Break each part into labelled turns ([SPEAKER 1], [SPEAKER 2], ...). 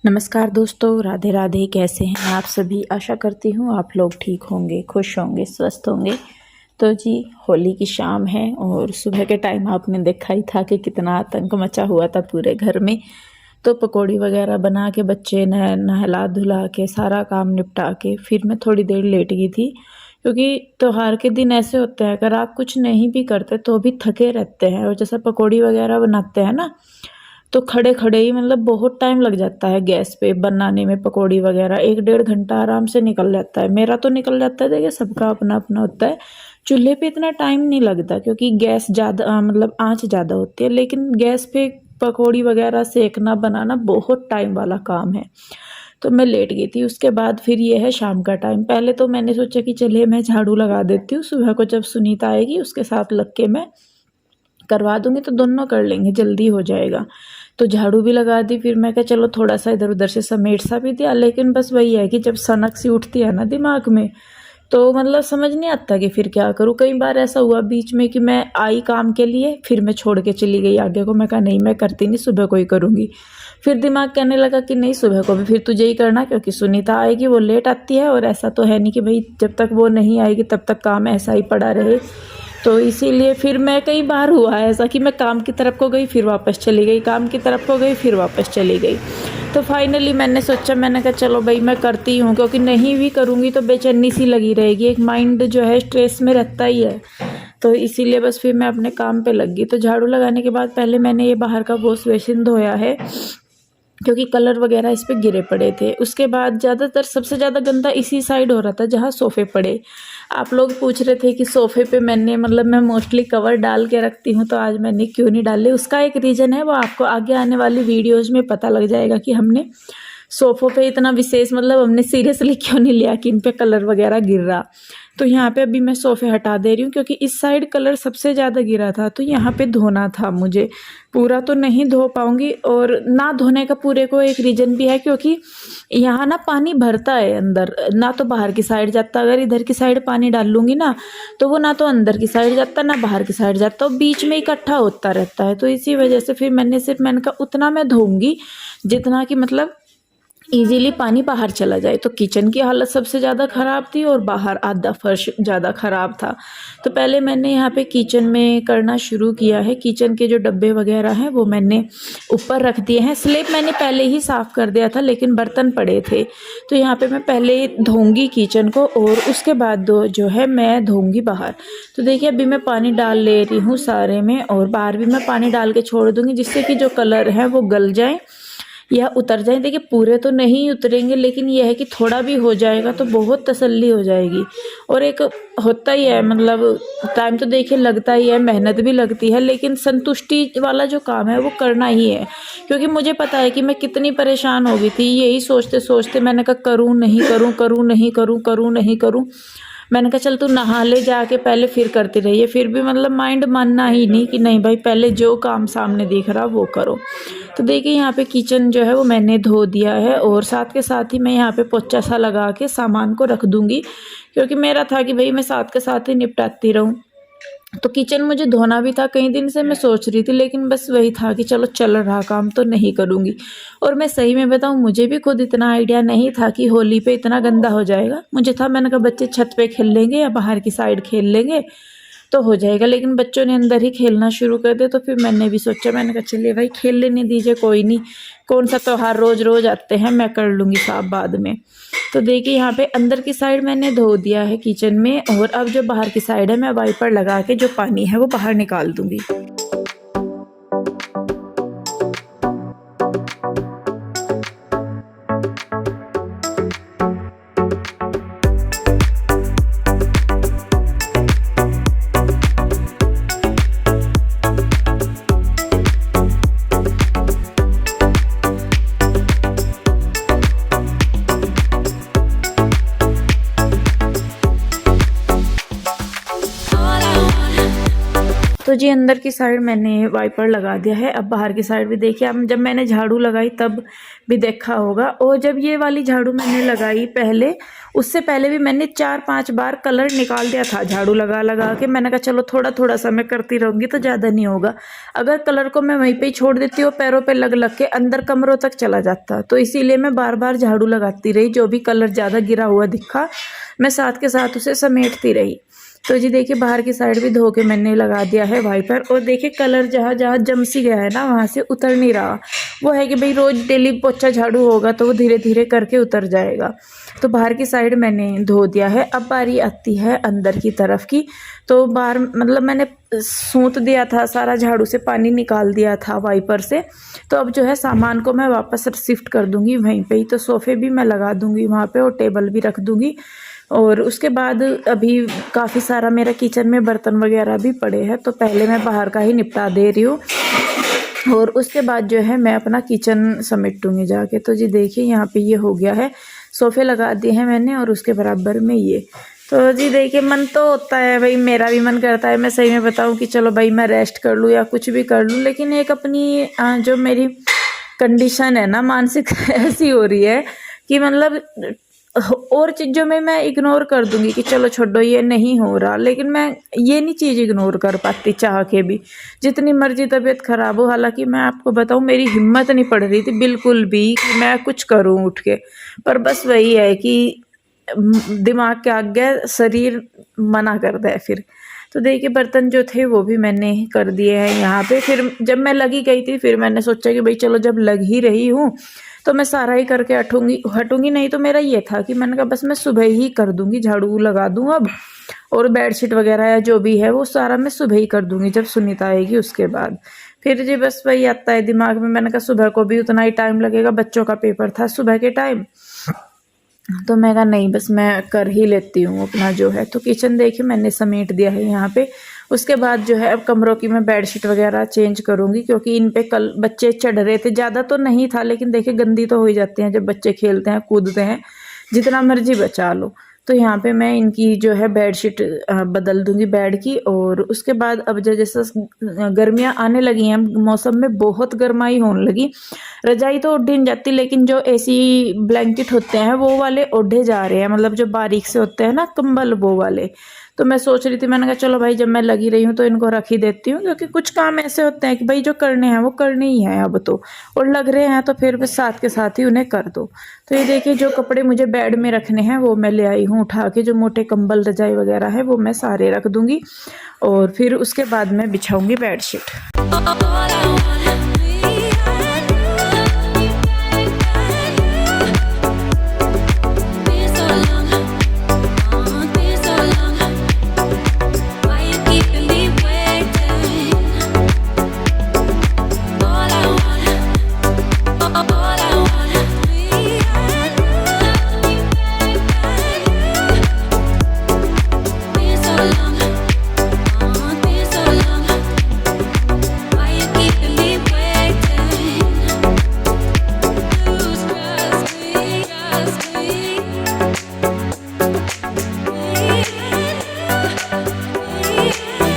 [SPEAKER 1] नमस्कार दोस्तों, राधे राधे। कैसे हैं आप सभी? आशा करती हूँ आप लोग ठीक होंगे, खुश होंगे, स्वस्थ होंगे। तो जी, होली की शाम है और सुबह के टाइम आपने देखा ही था कि कितना आतंक मचा हुआ था पूरे घर में। तो पकौड़ी वगैरह बना के बच्चे नहला धुला के सारा काम निपटा के फिर मैं थोड़ी देर लेट गई थी, क्योंकि त्योहार के दिन ऐसे होते हैं, अगर आप कुछ नहीं भी करते तो भी थके रहते हैं। और जैसे पकौड़ी वगैरह बनाते हैं ना, तो खड़े खड़े ही मतलब बहुत टाइम लग जाता है गैस पे बनाने में। पकौड़ी वगैरह 1-1.5 घंटा आराम से निकल जाता है। मेरा तो निकल जाता है, देखिए सबका अपना अपना होता है। चूल्हे पे इतना टाइम नहीं लगता क्योंकि गैस ज़्यादा मतलब आंच ज़्यादा होती है, लेकिन गैस पे पकौड़ी वगैरह सेकना बनाना बहुत टाइम वाला काम है। तो मैं लेट गई थी। उसके बाद फिर ये है शाम का टाइम। पहले तो मैंने सोचा कि चलिए मैं झाड़ू लगा देती हूँ, सुबह को जब सुनीता आएगी उसके साथ लग के मैं करवा दूंगी तो दोनों कर लेंगे, जल्दी हो जाएगा। तो झाड़ू भी लगा दी। फिर मैं कहा चलो थोड़ा सा इधर उधर से समेट सा भी दिया, लेकिन बस वही है कि जब सनक सी उठती है ना दिमाग में, तो मतलब समझ नहीं आता कि फिर क्या करूँ। कई बार ऐसा हुआ बीच में कि मैं आई काम के लिए, फिर मैं छोड़ के चली गई आगे को। मैं कहा नहीं, मैं करती नहीं, सुबह को ही करूँगी। फिर दिमाग कहने लगा कि नहीं, सुबह को भी फिर तुझे ही करना, क्योंकि सुनीता आएगी, वो लेट आती है और ऐसा तो है नहीं कि भाई जब तक वो नहीं आएगी तब तक काम ऐसा ही पड़ा रहे। तो इसीलिए फिर मैं, कई बार हुआ है ऐसा कि मैं काम की तरफ को गई फिर वापस चली गई, काम की तरफ को गई फिर वापस चली गई। तो फाइनली मैंने सोचा, मैंने कहा चलो भाई मैं करती हूँ, क्योंकि नहीं भी करूँगी तो बेचैनी सी लगी रहेगी, एक माइंड जो है स्ट्रेस में रहता ही है। तो इसीलिए बस फिर मैं अपने काम पे लग गई। तो झाड़ू लगाने के बाद पहले मैंने ये बाहर का वॉश बेसिन धोया है, क्योंकि कलर वगैरह इस पे गिरे पड़े थे। उसके बाद ज़्यादातर सबसे ज़्यादा गंदा इसी साइड हो रहा था जहाँ सोफ़े पड़े। आप लोग पूछ रहे थे कि सोफ़े पे मैंने मतलब मैं मोस्टली कवर डाल के रखती हूँ, तो आज मैंने क्यों नहीं डाले। उसका एक रीज़न है, वो आपको आगे आने वाली वीडियोज़ में पता लग जाएगा कि हमने सोफ़ों पे इतना विशेष मतलब हमने सीरियसली क्यों नहीं लिया कि इन पे कलर वगैरह गिर रहा। तो यहाँ पे अभी मैं सोफ़े हटा दे रही हूँ, क्योंकि इस साइड कलर सबसे ज़्यादा गिरा था, तो यहाँ पे धोना था मुझे। पूरा तो नहीं धो पाऊँगी, और ना धोने का पूरे को एक रीज़न भी है, क्योंकि यहाँ ना पानी भरता है अंदर, ना तो बाहर की साइड जाता। अगर इधर की साइड पानी डाल लूँगी ना, तो वो ना तो अंदर की साइड जाता ना बाहर की साइड जाता, वो बीच में इकट्ठा होता रहता है। तो इसी वजह से फिर मैंने कहा उतना मैं धोऊँगी जितना कि मतलब इजीली पानी बाहर चला जाए। तो किचन की हालत सबसे ज़्यादा ख़राब थी और बाहर आधा फर्श ज़्यादा ख़राब था। तो पहले मैंने यहाँ पे किचन में करना शुरू किया है। किचन के जो डब्बे वगैरह हैं वो मैंने ऊपर रख दिए हैं। स्लैब मैंने पहले ही साफ़ कर दिया था, लेकिन बर्तन पड़े थे। तो यहाँ पे मैं पहले धोऊँगी किचन को और उसके बाद जो है मैं धोऊँगी बाहर। तो देखिए अभी मैं पानी डाल ले रही हूँ सारे में, और बाहर भी मैं पानी डाल के छोड़ दूँगी, जिससे कि जो कलर है वो गल जाए या उतर जाए। देखिए पूरे तो नहीं उतरेंगे, लेकिन यह है कि थोड़ा भी हो जाएगा तो बहुत तसल्ली हो जाएगी। और एक होता ही है, मतलब टाइम तो देखिए लगता ही है, मेहनत भी लगती है, लेकिन संतुष्टि वाला जो काम है वो करना ही है। क्योंकि मुझे पता है कि मैं कितनी परेशान हो गई थी, यही सोचते सोचते मैंने कहा करूँ नहीं करूँ, करूँ नहीं करूँ, करूँ नहीं करूँ। मैंने कहा चल तू नहा ले जाके पहले, फिर करती रहिए। फिर भी मतलब माइंड मानना ही नहीं कि नहीं भाई पहले जो काम सामने दिख रहा वो करो। तो देखिए यहाँ पे किचन जो है वो मैंने धो दिया है, और साथ के साथ ही मैं यहाँ पे पोछा सा लगा के सामान को रख दूँगी, क्योंकि मेरा था कि भाई मैं साथ के साथ ही निपटाती रहूँ। तो किचन मुझे धोना भी था, कई दिन से मैं सोच रही थी, लेकिन बस वही था कि चलो चल रहा काम तो नहीं करूँगी। और मैं सही में बताऊँ, मुझे भी खुद इतना आइडिया नहीं था कि होली पे इतना गंदा हो जाएगा। मुझे था, मैंने कहा बच्चे छत पे खेल लेंगे या बाहर की साइड खेल लेंगे तो हो जाएगा, लेकिन बच्चों ने अंदर ही खेलना शुरू कर दिया। तो फिर मैंने भी सोचा, मैंने कहा चलिए भाई खेल लेने दीजिए, कोई नहीं, कौन सा त्योहार रोज रोज आते हैं, मैं कर लूँगी साफ बाद में। तो देखिए यहाँ पे अंदर की साइड मैंने धो दिया है किचन में, और अब जो बाहर की साइड है मैं वाइपर लगा के जो पानी है वो बाहर निकाल दूँगी। तो जी अंदर की साइड मैंने वाइपर लगा दिया है। अब बाहर की साइड भी देखिए, अब जब मैंने झाड़ू लगाई तब भी देखा होगा, और जब ये वाली झाड़ू मैंने लगाई पहले, उससे पहले भी मैंने 4-5 बार कलर निकाल दिया था झाड़ू लगा लगा के। मैंने कहा चलो थोड़ा थोड़ा सा मैं करती रहूँगी तो ज़्यादा नहीं होगा। अगर कलर को मैं वहीं पे ही छोड़ देती हूँ, पैरों पे लग लग के अंदर कमरों तक चला जाता, तो इसीलिए मैं बार बार झाड़ू लगाती रही। जो भी कलर ज़्यादा गिरा हुआ दिखा, मैं साथ के साथ उसे समेटती रही। तो जी देखिए बाहर की साइड भी धो के मैंने लगा दिया है वाइपर, और देखिए कलर जहाँ जहाँ जम सी गया है ना, वहाँ से उतर नहीं रहा। वो है कि भाई रोज़ डेली पोछा झाड़ू होगा तो वो धीरे धीरे करके उतर जाएगा। तो बाहर की साइड मैंने धो दिया है। अब बारी आती है अंदर की तरफ की। तो बाहर मतलब मैंने सूत दिया था सारा, झाड़ू से पानी निकाल दिया था वाइपर से। तो अब जो है सामान को मैं वापस शिफ्ट कर दूँगी वहीं पर ही। तो सोफ़े भी मैं लगा दूँगी वहाँ पर, और टेबल भी रख दूँगी। और उसके बाद अभी काफ़ी सारा मेरा किचन में बर्तन वगैरह भी पड़े हैं, तो पहले मैं बाहर का ही निपटा दे रही हूँ, और उसके बाद जो है मैं अपना किचन समेटूँगी जाके। तो जी देखिए यहाँ पे ये हो गया है, सोफ़े लगा दिए हैं मैंने, और उसके बराबर में ये। तो जी देखिए मन तो होता है भाई, मेरा भी मन करता है, मैं सही में बताऊँ कि चलो भाई मैं रेस्ट कर लूँ या कुछ भी कर लूँ, लेकिन एक अपनी जो मेरी कंडीशन है ना मानसिक ऐसी हो रही है कि मतलब और चीज़ों में मैं इग्नोर कर दूंगी कि चलो छोड़ो ये नहीं हो रहा, लेकिन मैं ये नहीं चीज़ इग्नोर कर पाती चाह के भी, जितनी मर्जी तबीयत ख़राब हो। हालांकि मैं आपको बताऊं मेरी हिम्मत नहीं पड़ रही थी बिल्कुल भी कि मैं कुछ करूं उठ के, पर बस वही है कि दिमाग के आगे शरीर मना करता है फिर। तो देखिए बर्तन जो थे वो भी मैंने कर दिए हैं यहाँ पे। फिर जब मैं लगी गई थी, फिर मैंने सोचा कि भाई चलो जब लग ही रही हूँ तो मैं सारा ही करके हटूंगी नहीं। तो मेरा ये था कि मैंने कहा बस मैं सुबह ही कर दूंगी, झाड़ू लगा दूँ अब, और बेडशीट वगैरह या जो भी है वो सारा मैं सुबह ही कर दूंगी जब सुनीता आएगी उसके बाद। फिर जी बस वही आता है दिमाग में, मैंने कहा सुबह को भी उतना ही टाइम लगेगा, बच्चों का पेपर था सुबह के टाइम, तो मैं कहा नहीं बस मैं कर ही लेती हूँ अपना जो है। तो किचन देखिए मैंने समेट दिया है यहाँ पे। उसके बाद जो है अब कमरों की मैं बेडशीट वगैरह चेंज करूँगी, क्योंकि इन पे कल बच्चे चढ़ रहे थे, ज़्यादा तो नहीं था लेकिन देखिए गंदी तो हो ही जाती हैं जब बच्चे खेलते हैं कूदते हैं, जितना मर्जी बचा लो। तो यहाँ पे मैं इनकी जो है बेडशीट बदल दूंगी बेड की। और उसके बाद अब जैसे गर्मियाँ आने लगी हैं, मौसम में बहुत गर्माई होने लगी, रजाई तो ओढ़ी नहीं जाती, लेकिन जो एसी ब्लैंकेट होते हैं वो वाले ओढ़े जा रहे हैं, मतलब जो बारीक से होते हैं ना कंबल वो वाले। तो मैं सोच रही थी, मैंने कहा चलो भाई जब मैं लगी रही हूँ तो इनको रख ही देती हूँ, क्योंकि कुछ काम ऐसे होते हैं कि भाई जो करने हैं वो करने ही हैं अब तो, और लग रहे हैं तो फिर बस साथ के साथ ही उन्हें कर दो। तो ये देखिए जो कपड़े मुझे बेड में रखने हैं वो मैं ले आई हूँ उठा के, जो मोटे कंबल रजाई वगैरह है वो मैं सारे रख दूँगी, और फिर उसके बाद मैं बिछाऊँगी बेडशीट।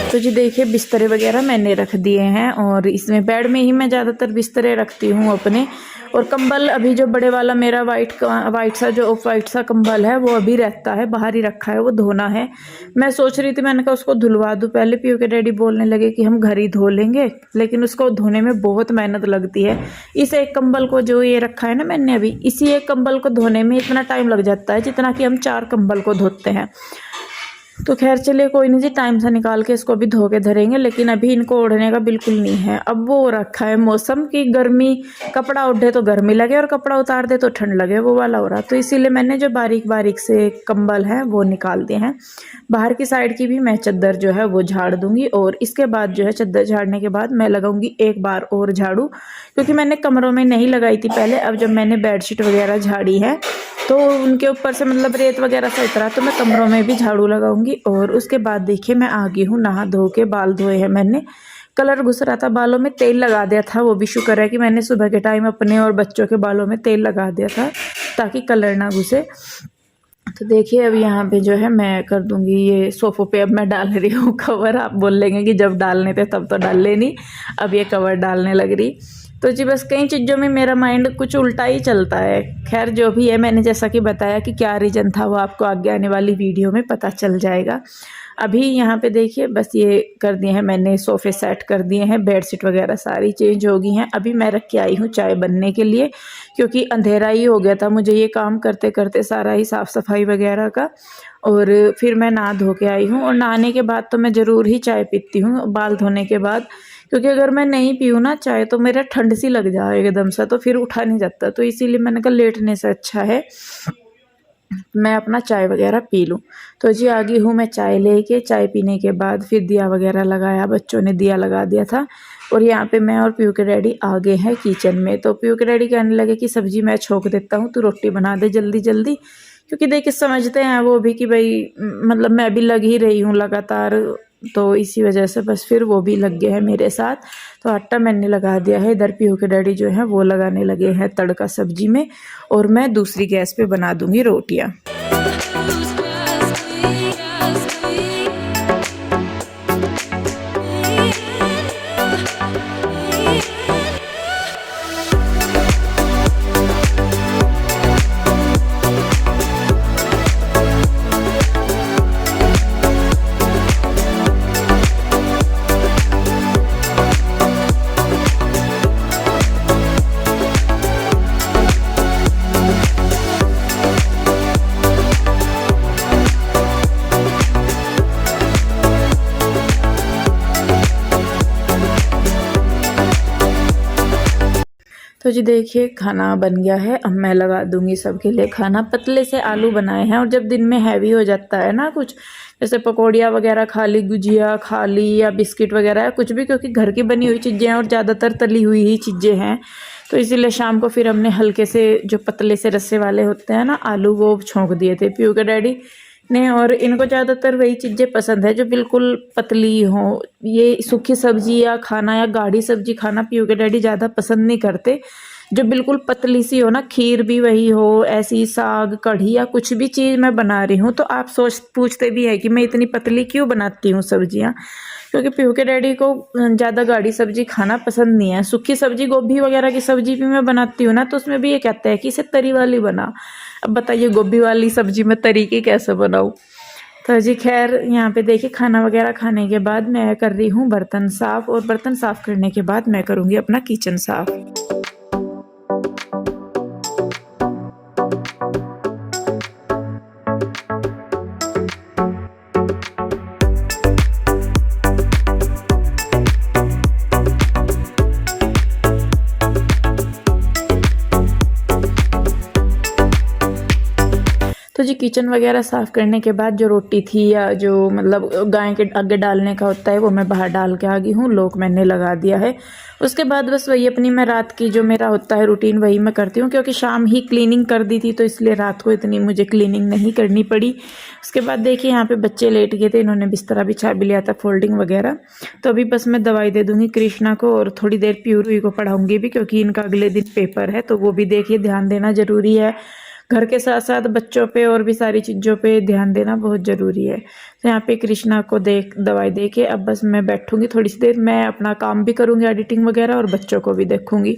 [SPEAKER 1] तो जी देखिए बिस्तरे वगैरह मैंने रख दिए हैं, और इसमें बेड में ही मैं ज़्यादातर बिस्तरे रखती हूँ अपने। और कंबल अभी जो बड़े वाला मेरा वाइट सा जो ऑफ वाइट सा कंबल है वो अभी रहता है, बाहर ही रखा है, वो धोना है। मैं सोच रही थी मैंने कहा उसको धुलवा दूँ पहले, पीयू के डैडी बोलने लगे कि हम घर ही धो लेंगे, लेकिन उसको धोने में बहुत मेहनत लगती है। इस एक कंबल को जो ये रखा है ना मैंने अभी, इसी एक कंबल को धोने में इतना टाइम लग जाता है जितना कि हम 4 कंबल को धोते हैं। तो खैर चलिए कोई नहीं जी, टाइम से निकाल के इसको भी धो के धरेंगे, लेकिन अभी इनको ओढ़ने का बिल्कुल नहीं है। अब वो रखा है मौसम की गर्मी, कपड़ा ओढ़े तो गर्मी लगे और कपड़ा उतार दे तो ठंड लगे, वो वाला हो रहा। तो इसीलिए मैंने जो बारीक बारीक से कंबल हैं वो निकाल दिए हैं। बाहर की साइड की भी मैं चद्दर जो है वो झाड़ दूंगी, और इसके बाद जो है चद्दर झाड़ने के बाद मैं लगाऊंगी एक बार और झाड़ू, क्योंकि मैंने कमरों में नहीं लगाई थी पहले। अब जब मैंने बेडशीट वगैरह झाड़ी है तो उनके ऊपर से मतलब रेत वगैरह से उतरा, तो मैं कमरों में भी झाड़ू लगाऊंगी। और उसके बाद देखिए मैं आ गई हूँ नहा धो के, बाल धोए हैं मैंने, कलर घुस रहा था बालों में, तेल लगा दिया था, वो भी शुक्र है कि मैंने सुबह के टाइम अपने और बच्चों के बालों में तेल लगा दिया था ताकि कलर ना घुसे। तो देखिए अब यहाँ पे जो है मैं कर दूँगी ये सोफ़ों पे अब मैं डाल रही हूँ कवर। आप बोल लेंगे कि जब डालने थे तब तो डाले नहीं, अब ये कवर डालने लग रही। तो जी बस कई चीज़ों में मेरा माइंड कुछ उल्टा ही चलता है। खैर जो भी है, मैंने जैसा कि बताया कि क्या रीज़न था वो आपको आगे आने वाली वीडियो में पता चल जाएगा। अभी यहाँ पे देखिए बस ये कर दिए हैं मैंने, सोफ़े सेट कर दिए हैं, बेडशीट वगैरह सारी चेंज हो गई हैं। अभी मैं रख के आई हूँ चाय बनने के लिए, क्योंकि अंधेरा ही हो गया था मुझे ये काम करते करते सारा ही साफ़ सफाई वगैरह का। और फिर मैं नहा धो के आई हूँ, और नहाने के बाद तो मैं ज़रूर ही चाय पीती हूँ बाल धोने के बाद, क्योंकि अगर मैं नहीं पीऊँ ना चाय तो मेरा ठंड सी लग जाए एकदम से, तो फिर उठा नहीं जाता। तो इसीलिए मैंने कहा लेटने से अच्छा है मैं अपना चाय वगैरह पी लूँ। तो जी आ गई हूँ मैं चाय लेके। चाय पीने के बाद फिर दिया वगैरह लगाया, बच्चों ने दिया लगा दिया था। और यहाँ पे मैं और पीयू के डैडी आ गए हैं किचन में। तो पीयू के डैडी कहने लगे कि सब्जी मैं छोंक देता हूँ, तू रोटी बना दे जल्दी जल्दी, क्योंकि देखिए समझते हैं वो भी कि भाई मतलब मैं भी लग ही रही हूँ लगातार, तो इसी वजह से बस फिर वो भी लग गए हैं मेरे साथ। तो आटा मैंने लगा दिया है। इधर पीयू के डैडी जो है वो लगाने लगे हैं तड़का सब्जी में, और मैं दूसरी गैस पे बना दूंगी रोटियां। तो जी देखिए खाना बन गया है। अब मैं लगा दूंगी सबके लिए खाना। पतले से आलू बनाए हैं, और जब दिन में हैवी हो जाता है ना कुछ, जैसे पकौड़ियाँ वगैरह खा ली, गुजिया खा ली, या बिस्किट वगैरह या कुछ भी, क्योंकि घर की बनी हुई चीज़ें हैं और ज़्यादातर तली हुई ही चीज़ें हैं, तो इसीलिए शाम को फिर हमने हल्के से जो पतले से रस्से वाले होते हैं ना आलू, वो छोंक दिए थे पीयू के डैडी ने। और इनको ज़्यादातर वही चीज़ें पसंद है जो बिल्कुल पतली हो। ये सूखी सब्जी या खाना या गाढ़ी सब्जी खाना पीयू के डैडी ज़्यादा पसंद नहीं करते। जो बिल्कुल पतली सी हो ना, खीर भी वही हो, ऐसी साग कढ़ी या कुछ भी चीज़ मैं बना रही हूँ तो आप पूछते भी है कि मैं इतनी पतली क्यों बनाती हूँ सब्जियाँ, क्योंकि पीयू के डैडी को ज़्यादा गाढ़ी सब्जी खाना पसंद नहीं है। सूखी सब्जी, गोभी वगैरह की सब्जी भी मैं बनाती हूँ ना, तो उसमें भी ये कहते हैं कि इसे तरी वाली बना। अब बताइए गोभी वाली सब्जी में तरी की कैसे बनाऊँ। तो जी खैर यहाँ पे देखिए खाना वगैरह खाने के बाद मैं कर रही हूँ बर्तन साफ़, और बर्तन साफ़ करने के बाद मैं करूँगी अपना किचन साफ़। तो जी किचन वगैरह साफ़ करने के बाद जो रोटी थी, या जो मतलब गाय के आगे डालने का होता है, वो मैं बाहर डाल के आ गई हूँ। लोग मैंने लगा दिया है। उसके बाद बस वही अपनी मैं रात की जो मेरा होता है रूटीन वही मैं करती हूँ, क्योंकि शाम ही क्लीनिंग कर दी थी तो इसलिए रात को इतनी मुझे क्लीनिंग नहीं करनी पड़ी। उसके बाद देखिए यहाँ पे बच्चे लेट गए थे, इन्होंने बिस्तरा बिछा भी लिया था, फोल्डिंग वगैरह। तो अभी बस मैं दवाई दे दूँगी कृष्णा को, और थोड़ी देर प्यूरी को पढ़ाऊँगी भी, क्योंकि इनका अगले दिन पेपर है, तो वो भी देखिए ध्यान देना ज़रूरी है। घर के साथ साथ बच्चों पे और भी सारी चीज़ों पे ध्यान देना बहुत ज़रूरी है। तो यहाँ पे कृष्णा को दवाई दे के अब बस मैं बैठूँगी थोड़ी सी देर, मैं अपना काम भी करूँगी एडिटिंग वगैरह, और बच्चों को भी देखूँगी।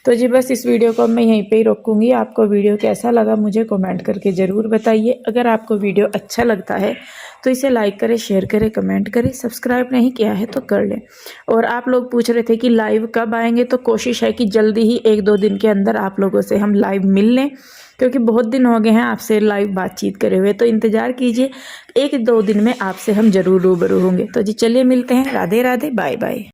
[SPEAKER 1] तो जी बस इस वीडियो को मैं यहीं पे ही रोकूँगी। आपको वीडियो कैसा लगा मुझे कमेंट करके ज़रूर बताइए। अगर आपको वीडियो अच्छा लगता है तो इसे लाइक करें, शेयर करें, कमेंट करें। सब्सक्राइब नहीं किया है तो कर लें। और आप लोग पूछ रहे थे कि लाइव कब आएंगे, तो कोशिश है कि जल्दी ही 1-2 दिन के अंदर आप लोगों से हम लाइव मिल लें, क्योंकि बहुत दिन हो गए हैं आपसे लाइव बातचीत करे हुए। तो इंतज़ार कीजिए, 1-2 दिन में आपसे हम ज़रूर रूबरू होंगे। तो जी चलिए मिलते हैं। Radhe Radhe, bye bye.